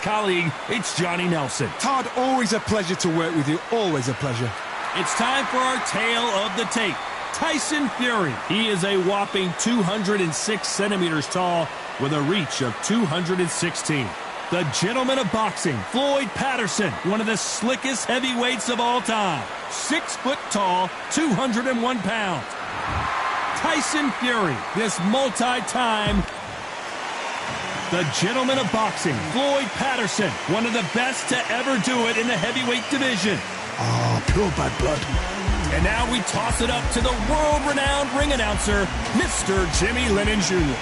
Colleague, it's Johnny Nelson. Todd, always a pleasure to work with you. Always a pleasure. It's time for our tale of the tape. Tyson Fury. He is a whopping 206 centimeters tall with a reach of 216. The gentleman of boxing, Floyd Patterson, one of the slickest heavyweights of all time. 6 foot tall, 201 pounds. Tyson Fury, this multi-time the gentleman of boxing, Floyd Patterson, one of the best to ever do it in the heavyweight division. Oh, pure bad blood. And now we toss it up to the world-renowned ring announcer, Mr. Jimmy Lennon Jr.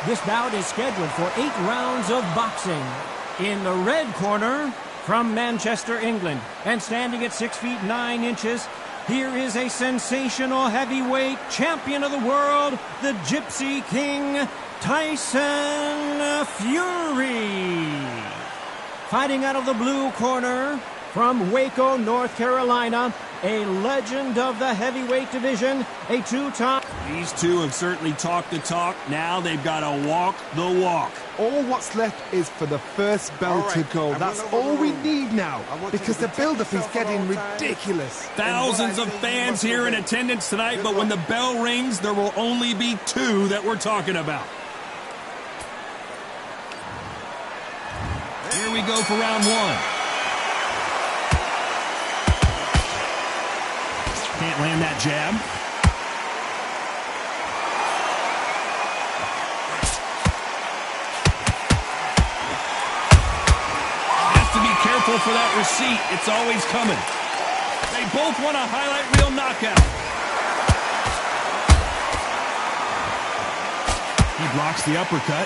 This bout is scheduled for 8 rounds of boxing. In the red corner, from Manchester, England, and standing at 6 feet 9 inches, here is a sensational heavyweight champion of the world, the Gypsy King, Tyson Fury. Fighting out of the blue corner, from Waco, North Carolina, a legend of the heavyweight division, a 2-time... These two have certainly talked the talk. Now they've got to walk the walk. All what's left is for the first bell to go. That's all we need now, because the build-up is getting ridiculous. Thousands of fans here in attendance tonight, but when the bell rings, there will only be 2 that we're talking about. Here we go for round 1. Can't land that jab. Has to be careful for that receipt. It's always coming. They both want a highlight reel knockout. He blocks the uppercut.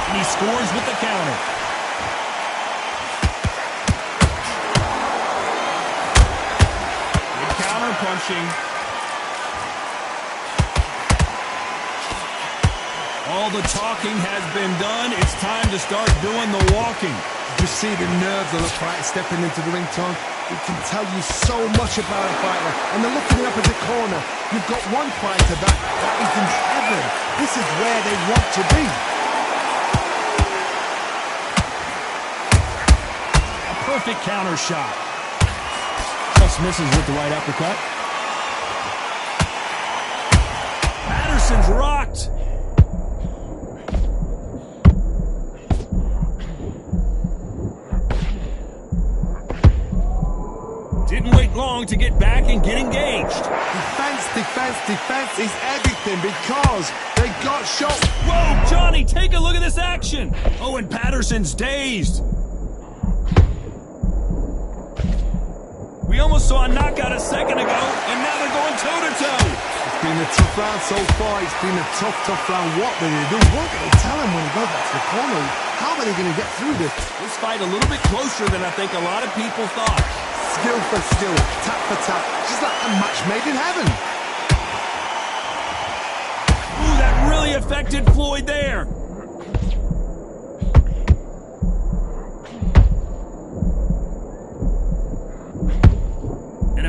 And he scores with the counter. Punching. All the talking has been done. It's time to start doing the walking. You see the nerves of the fighter stepping into the ring, Tom. It can tell you so much about a fighter. And they're looking up at the corner. You've got one fighter that is in heaven. This is where they want to be. A perfect counter shot. Just misses with the right uppercut. Patterson's rocked. Didn't wait long to get back and get engaged. Defense is everything because they got shot. Whoa, Johnny, take a look at this action. Oh, and Patterson's dazed. We almost saw a knockout a second ago, and now they're going toe-to-toe. It's been a tough round so far. It's been a tough round. What do they do? What do they tell him when he goes back to the corner? How are they going to get through this? This fight a little bit closer than I think a lot of people thought. Skill for skill, tap for tap, just like a match made in heaven. Ooh, that really affected Floyd there.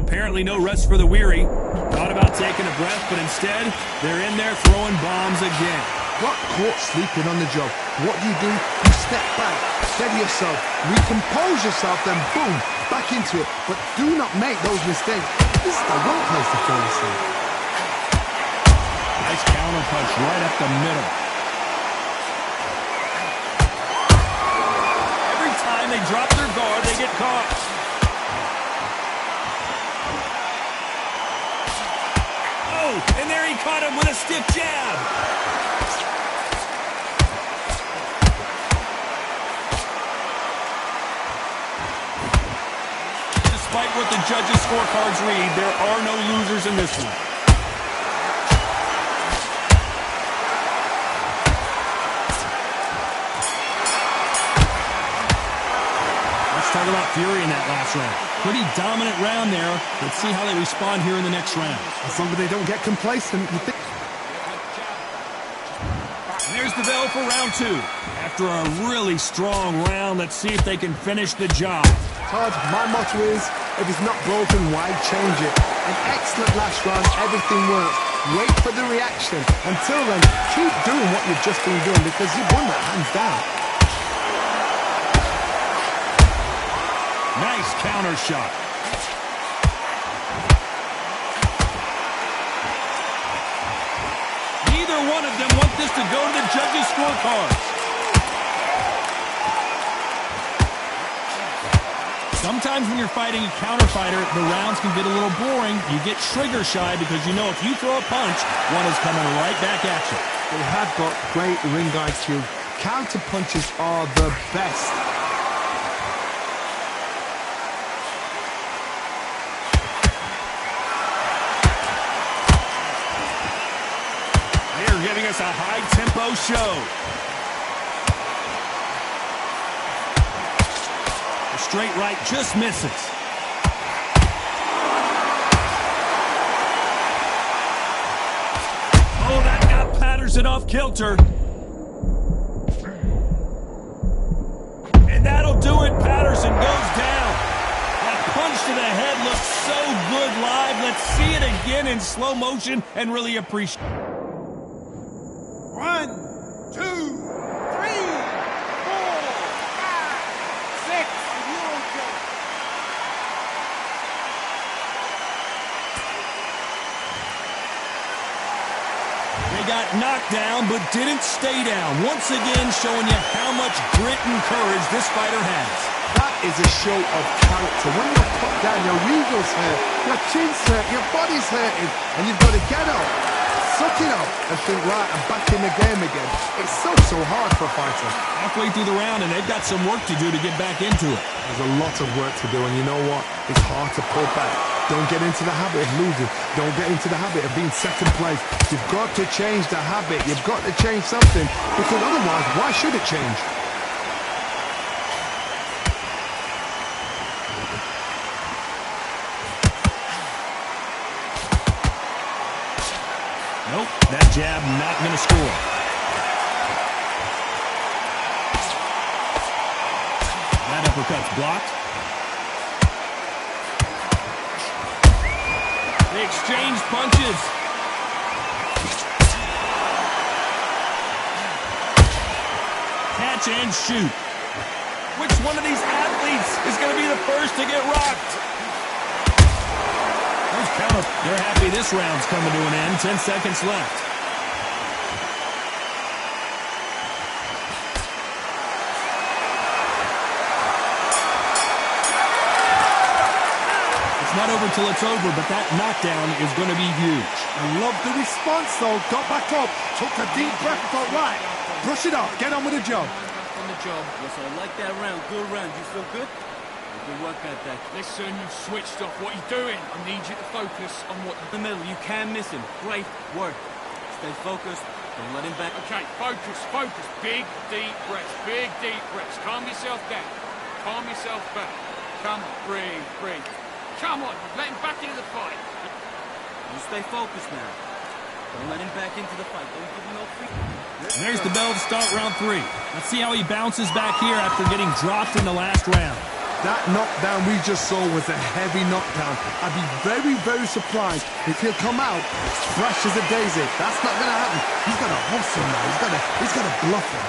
Apparently no rest for the weary. Thought about taking a breath, but instead, they're in there throwing bombs again. Got caught sleeping on the job. What do? You step back, steady yourself, recompose yourself, then boom, back into it. But do not make those mistakes. This is the wrong place to fall asleep. Nice counter punch right up the middle. Every time they drop their guard, they get caught. And there he caught him with a stiff jab. Despite what the judges' scorecards read, there are no losers in this one. Let's talk about Fury in that last round. Pretty dominant round there. Let's see how they respond here in the next round. As long as they don't get complacent, you think... There's the bell for round 2. After a really strong round, let's see if they can finish the job. Todd, my motto is, if it's not broken, why change it? An excellent last round, everything works. Wait for the reaction. Until then, keep doing what you've just been doing because you've won that hands down. Nice counter shot. Neither one of them want this to go to the judges' scorecards. Sometimes when you're fighting a counter fighter, the rounds can get a little boring. You get trigger shy because you know if you throw a punch, one is coming right back at you. They have got great ring IQ. Counter punches are the best. They're giving us a high-tempo show. Straight right just misses. Oh, that got Patterson off kilter. And that'll do it. Patterson goes down. That punch to the head looks so good live. Let's see it again in slow motion and really appreciate it. 1, 2, 3, 4, 5, 6. They got knocked down, but didn't stay down. Once again, showing you how much grit and courage this fighter has. That is a show of character. When you're put down, your eagle's hurt, your chin's hurt, your body's hurting, and you've got to get up, suck it up, and think, right, I'm back in the game again. It's so hard for a fighter. Halfway through the round, and they've got some work to do to get back into it. There's a lot of work to do, and you know what? It's hard to pull back. Don't get into the habit of losing. Don't get into the habit of being second place. You've got to change the habit. You've got to change something, because otherwise, why should it change? Nope, that jab not going to score. That uppercut's blocked. They exchange punches. Catch and shoot. Which one of these athletes is going to be the first to get rocked? They're happy this round's coming to an end. 10 seconds left. It's not over till it's over, but that knockdown is going to be huge. I love the response, though. Got back up, took a deep breath, thought, right, brush it off, get on with the job. On the job. Yes, I like that round. Good round. You feel good? Good work out there. Listen, you've switched off. What are you doing? I need you to focus on what In the middle, you can't miss him. Great work. Stay focused. Don't let him back. Okay, focus. Big, deep breaths. Big, deep breaths. Calm yourself down. Calm yourself back. Come on, breathe. Come on, let him back into the fight. You stay focused now. Don't let him back into the fight. Don't give him no free. There's the bell to start round 3. Let's see how he bounces back here after getting dropped in the last round. That knockdown we just saw was a heavy knockdown. I'd be very surprised if he'll come out fresh as a daisy. That's not going to happen. He's got to hustle now. He's got to bluff him.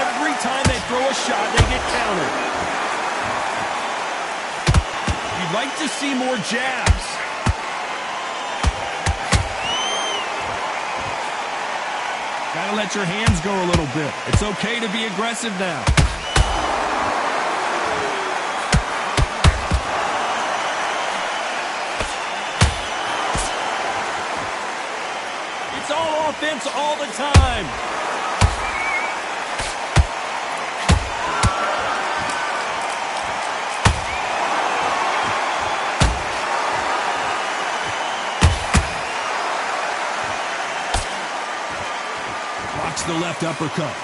Every time they throw a shot, they get countered. You'd like to see more jabs. Gotta let your hands go a little bit. It's okay to be aggressive now. It's all offense all the time. The left uppercut.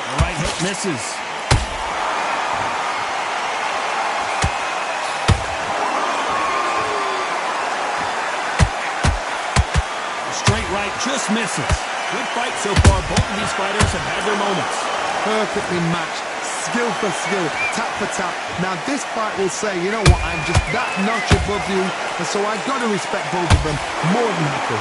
The right hook misses. right just misses. Good fight so far. Both of these fighters have had their moments. Perfectly matched. Skill for skill, tap for tap. Now this fight will say, you know what, I'm just that notch above you, and so I've got to respect both of them more than happy.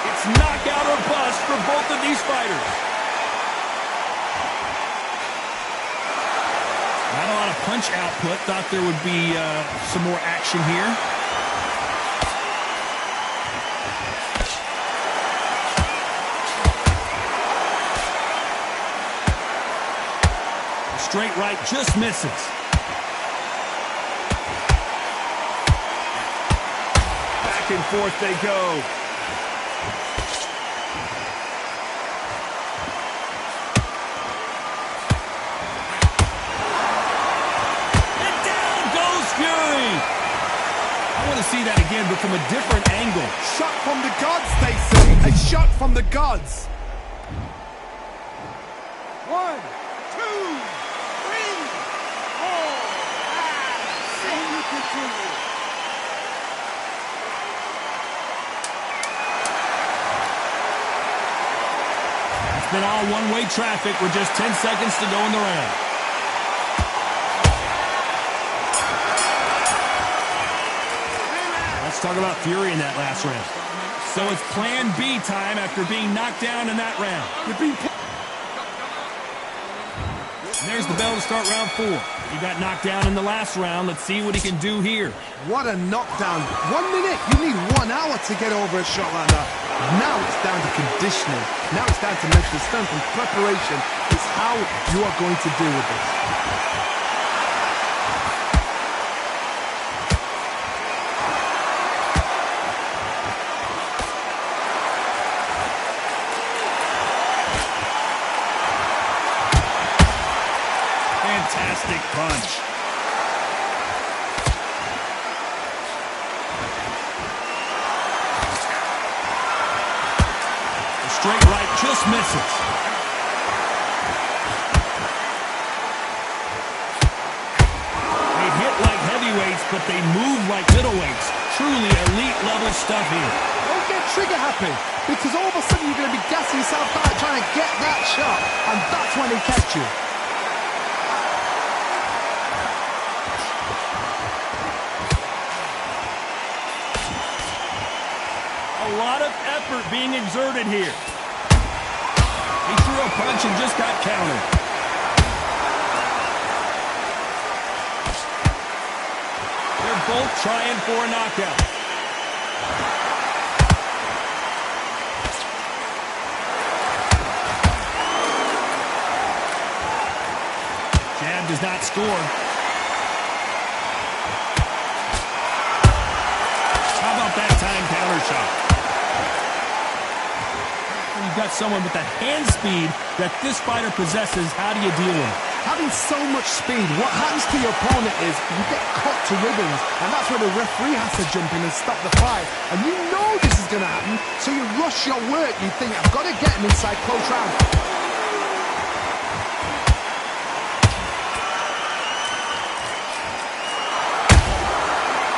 It's knockout or bust for both of these fighters. Not a lot of punch output. Thought there would be some more action here. Straight right just misses. Back and forth they go. See that again, but from a different angle. Shot from the gods, they say. A shot from the gods. 1, 2, 3, 4, 5, 6, continue. It's been all one-way traffic with just 10 seconds to go in the round. Talk about fury in that last round. So it's plan B time after being knocked down in that round. There's the bell to start round 4. He got knocked down in the last round. Let's see what he can do here. What a knockdown. 1 minute. You need 1 hour to get over a shot like that. Now it's down to conditioning. Now it's down to mental strength and preparation. It's how you are going to deal with this. Fantastic punch. The straight right just misses. They hit like heavyweights, but they move like middleweights. Truly elite level stuff here. Don't get trigger happy, because all of a sudden you're going to be gassing yourself out trying to get that shot, and that's when he catch you. A lot of effort being exerted here. He threw a punch and just got countered. They're both trying for a knockout. Jab does not score. How about that time counter shot? You've got someone with the hand speed that this fighter possesses. How do you deal with it? Having so much speed, what happens to your opponent is you get cut to ribbons, and that's where the referee has to jump in and stop the fight. And you know this is going to happen, so you rush your work. You think, I've got to get him inside close round.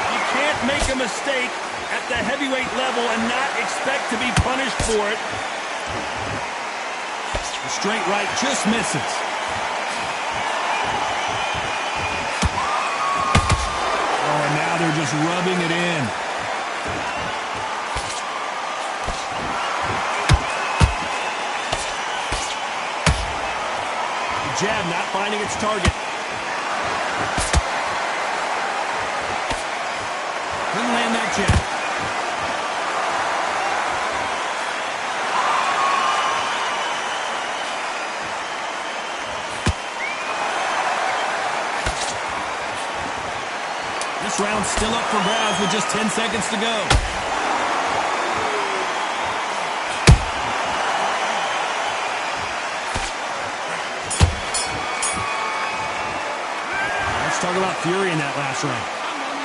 You can't make a mistake at the heavyweight level and not expect to be punished for it. The straight right just misses. Oh, and now they're just rubbing it in. The jab not finding its target. Couldn't land that jab. This round's still up for grabs with just 10 seconds to go. Let's talk about fury in that last round.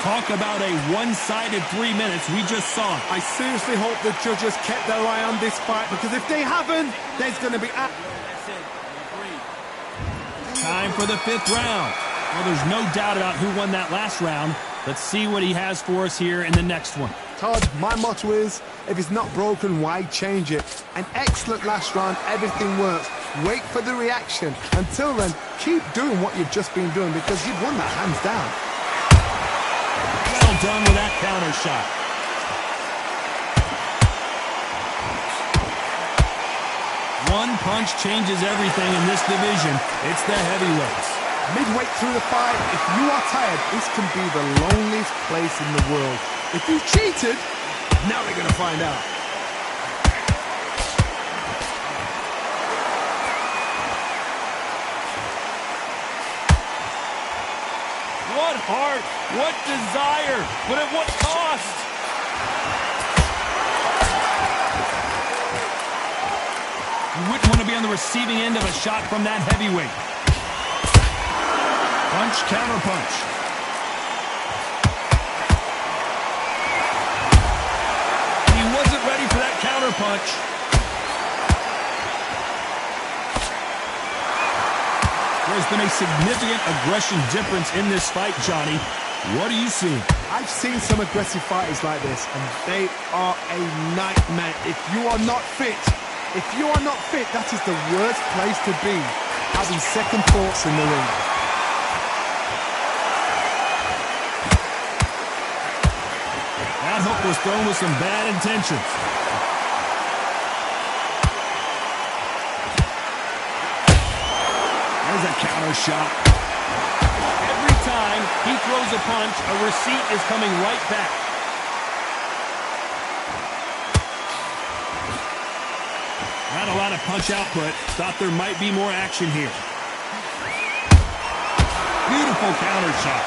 Talk about a one-sided 3 minutes. We just saw it. I seriously hope the judges kept their eye on this fight, because if they haven't, there's going to be... That's it. Agreed. Time for the 5th round. Well, there's no doubt about who won that last round. Let's see what he has for us here in the next one. Todd, my motto is, if it's not broken, why change it? An excellent last round, everything works. Wait for the reaction. Until then, keep doing what you've just been doing, because you've won that hands down. Well done with that counter shot. One punch changes everything in this division. It's the heavyweights. Midway through the fight, if you are tired, this can be the loneliest place in the world. If you cheated, now they're going to find out. What heart, what desire, but at what cost? You wouldn't want to be on the receiving end of a shot from that heavyweight. Punch, counter punch. He wasn't ready for that counter punch. There's been a significant aggression difference in this fight, Johnny. What are you seeing? I've seen some aggressive fighters like this, and they are a nightmare. If you are not fit, that is the worst place to be, having second thoughts in the ring. That hook was thrown with some bad intentions. There's a counter shot. Every time he throws a punch, a receipt is coming right back. Not a lot of punch output. Thought there might be more action here. Beautiful counter shot.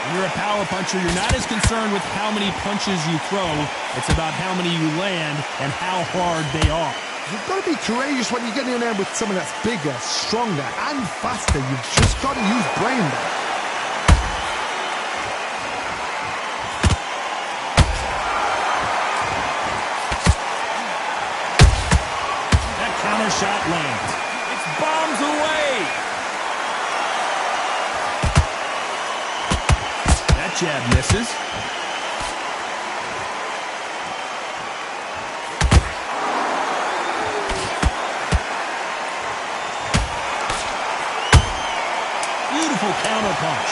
When you're a power puncher, you're not as concerned with how many punches you throw. It's about how many you land and how hard they are. You've got to be courageous when you get in there with someone that's bigger, stronger, and faster. You've just got to use brain there. That counter shot lands. It's bombs away. That jab misses. Beautiful counter punch.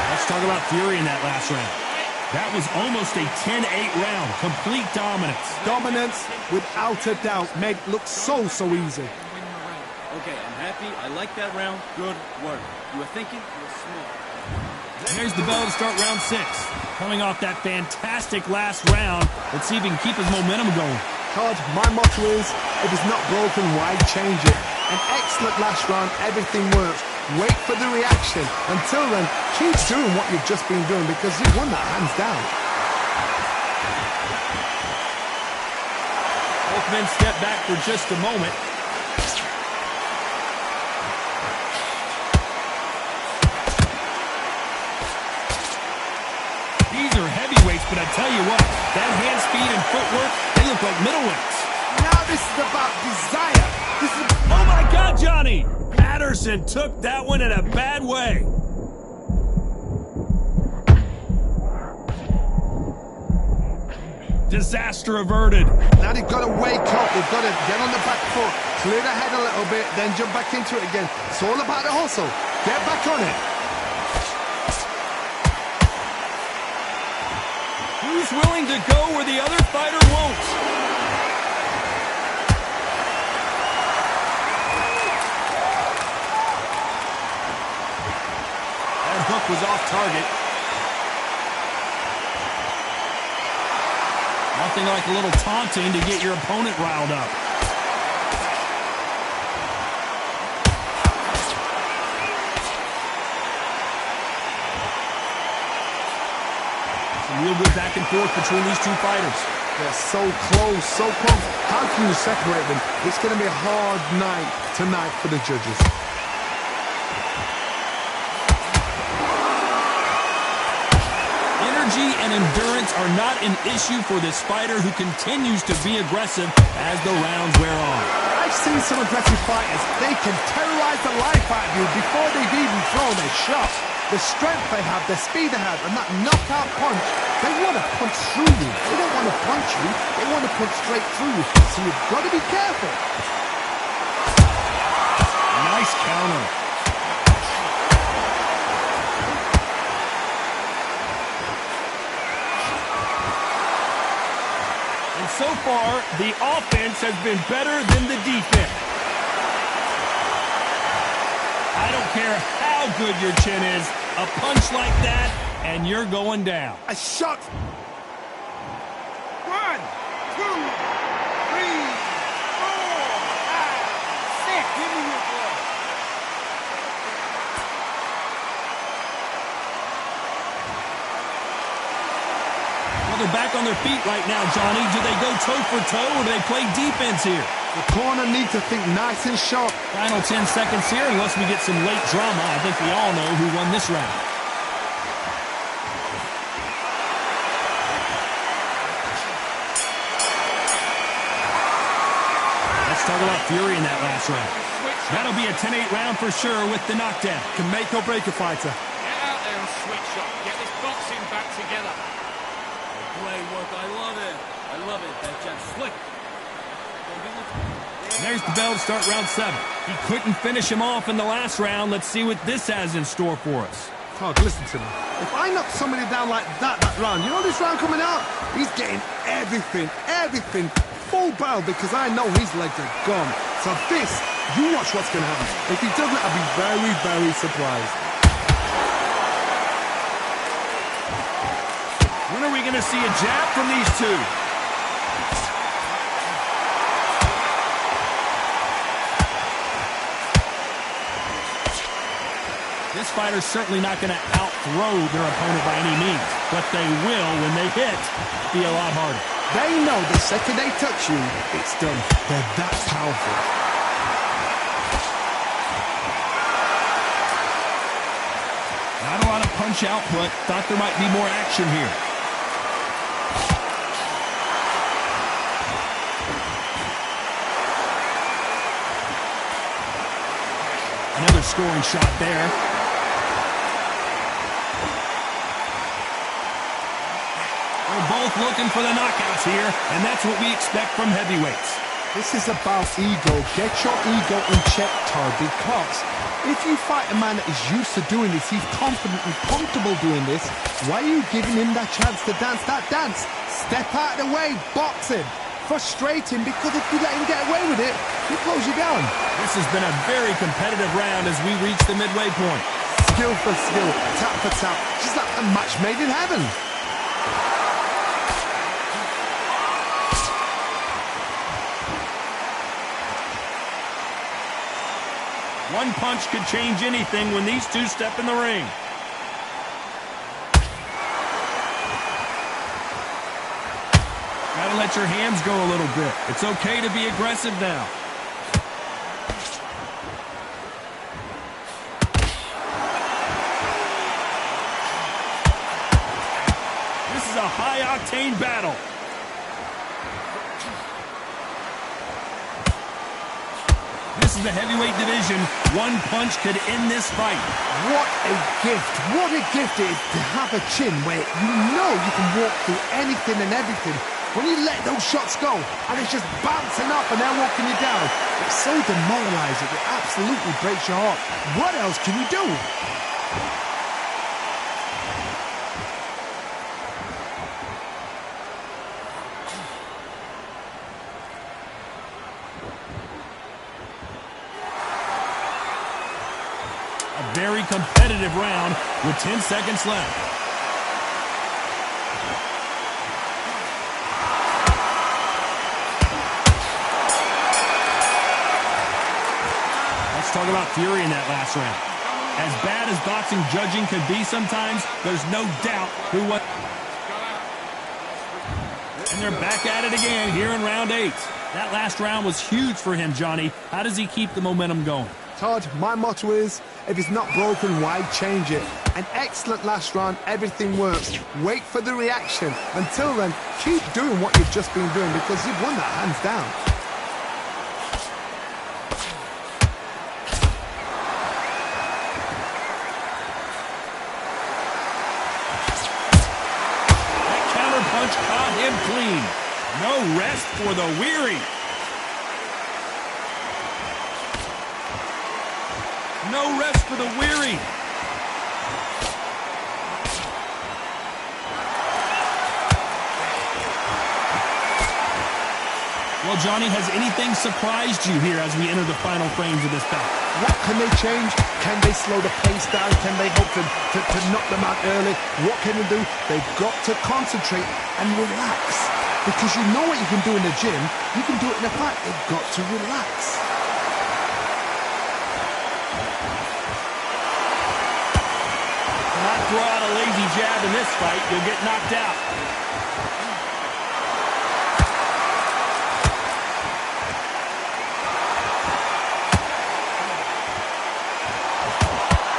Let's talk about Fury in that last round. That was almost a 10-8 round. Complete dominance. Dominance, without a doubt, made it look so easy. Okay, I'm happy. I like that round. Good work. You were thinking, you were smart. There's the bell to start round 6. Coming off that fantastic last round, let's see if he can keep his momentum going. Todd, my motto is, if it's not broken, why change it? An excellent last round, everything works. Wait for the reaction. Until then, keep doing what you've just been doing, because you've won that hands down. Both men step back for just a moment. These are heavyweights, but I tell you what, that hand speed and footwork, they look like middleweights. Now this is about desire. This is... Oh my God, Johnny! Patterson took that one in a bad way. Disaster averted. Now they've got to wake up. They've got to get on the back foot, clear the head a little bit, then jump back into it again. It's all about the hustle. Get back on it. Who's willing to go where the other fighter won't? That hook was off target. Nothing like a little taunting to get your opponent riled up. Some Real good back and forth between these two fighters. They're so close, so close. How can you separate them? It's going to be a hard night tonight for the judges. Energy and endurance are not an issue for this fighter who continues to be aggressive as the rounds wear on. I've seen some aggressive fighters. They can terrorize the life out of you before they've even thrown a shot. The strength they have, the speed they have, and that knockout punch, they want to punch through you. They don't want to punch you, they want to punch straight through you. So you've got to be careful. Nice counter. And so far, the offense has been better than the defense. I don't care how good your chin is, a punch like that, and you're going down. A shot. 1, 2, 3, 4, 5, 6. Give me your blood. Well, they're back on their feet right now, Johnny. Do they go toe for toe or do they play defense here? The corner needs to think nice and sharp. Final 10 seconds here, unless we get some late drama. I think we all know who won this round. Let's talk about Fury in that last round. That'll be a 10-8 round for sure with the knockdown. Can make or break a fighter. Get out there and switch up. Get this boxing back together. Great work. I love it. I love it. That jab slick. There's the bell to start round 7. He couldn't finish him off in the last round. Let's see what this has in store for us. Todd, listen to me. If I knock somebody down like that round, you know this round coming out? He's getting everything, full barrel because I know his legs are gone. So this, you watch what's going to happen. If he doesn't, I'll be very, very surprised. When are we going to see a jab from these two? This fighter's certainly not going to out-throw their opponent by any means, but they will, when they hit, be a lot harder. They know the second they touch you, it's done. They're that powerful. Not a lot of punch output. Thought there might be more action here. Another scoring shot there. They're both looking for the knockouts here, and that's what we expect from heavyweights. This is about ego. Get your ego in check, Todd, because if you fight a man that is used to doing this, he's confident and comfortable doing this, why are you giving him that chance to dance that dance? Step out of the way, box him. Frustrating, because if you let him get away with it, he'll close you down. This has been a very competitive round as we reach the midway point. Skill for skill, tap for tap, just like a match made in heaven. One punch could change anything when these two step in the ring. Gotta let your hands go a little bit. It's okay to be aggressive now. This is a high-octane battle. This is the heavyweight division. One punch could end this fight. What a gift. What a gift it is to have a chin where you know you can walk through anything and everything. When you let those shots go and it's just bouncing up and they're walking you down, it's so demoralizing. It absolutely breaks your heart. What else can you do? A very competitive round with 10 seconds left. Let's talk about Fury in that last round. As bad as boxing judging could be sometimes, there's no doubt who won. And they're back at it again here in round 8. That last round was huge for him, Johnny. How does he keep the momentum going? Todd, my motto is, if it's not broken, why change it? An excellent last round, everything works. Wait for the reaction. Until then, keep doing what you've just been doing because you've won that hands down. That counter punch caught him clean. No rest for the weary. No rest for the weary. Well, Johnny, has anything surprised you here as we enter the final frames of this bout? What can they change? Can they slow the pace down? Can they hope to knock them out early? What can they do? They've got to concentrate and relax. Because you know what you can do in the gym, you can do it in a fight. They've got to relax. Not throw out a lazy jab in this fight, you'll get knocked out.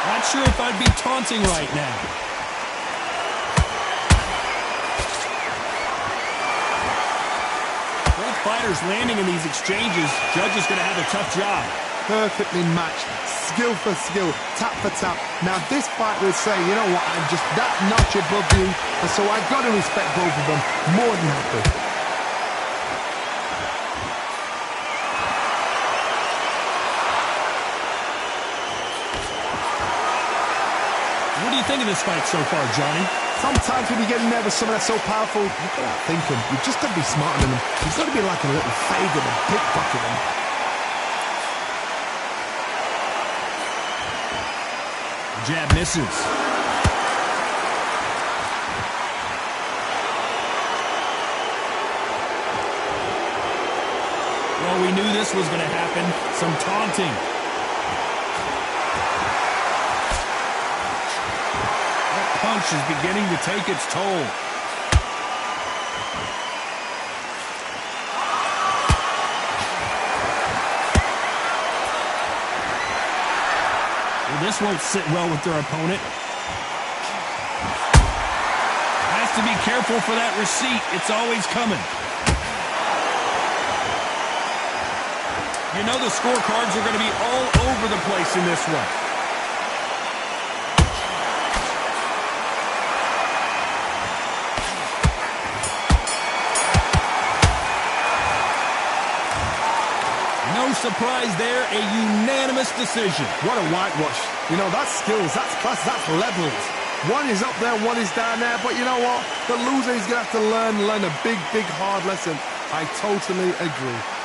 Not sure if I'd be taunting right now. Both fighters landing in these exchanges. Judge is going to have a tough job. Perfectly matched, skill for skill, tap for tap. Now this fight will say, you know what, I'm just that notch above you, and so I've got to respect both of them more than happy. What do you think of this fight so far, Johnny? Sometimes when you get nervous, someone that's so powerful, you've got to outthink him. You've just got to be smarter than him. He's got to be like a little faggot and pickpocket him. Jab misses. Well, we knew this was going to happen. Some taunting. That punch is beginning to take its toll. This won't sit well with their opponent. Has to be careful for that receipt. It's always coming. You know the scorecards are going to be all over the place in this one. No surprise there, a unanimous decision. What a whitewash. You know, that's skills, that's class, that's levels. One is up there, one is down there, but you know what? The loser is going to have to learn a big, big, hard lesson. I totally agree.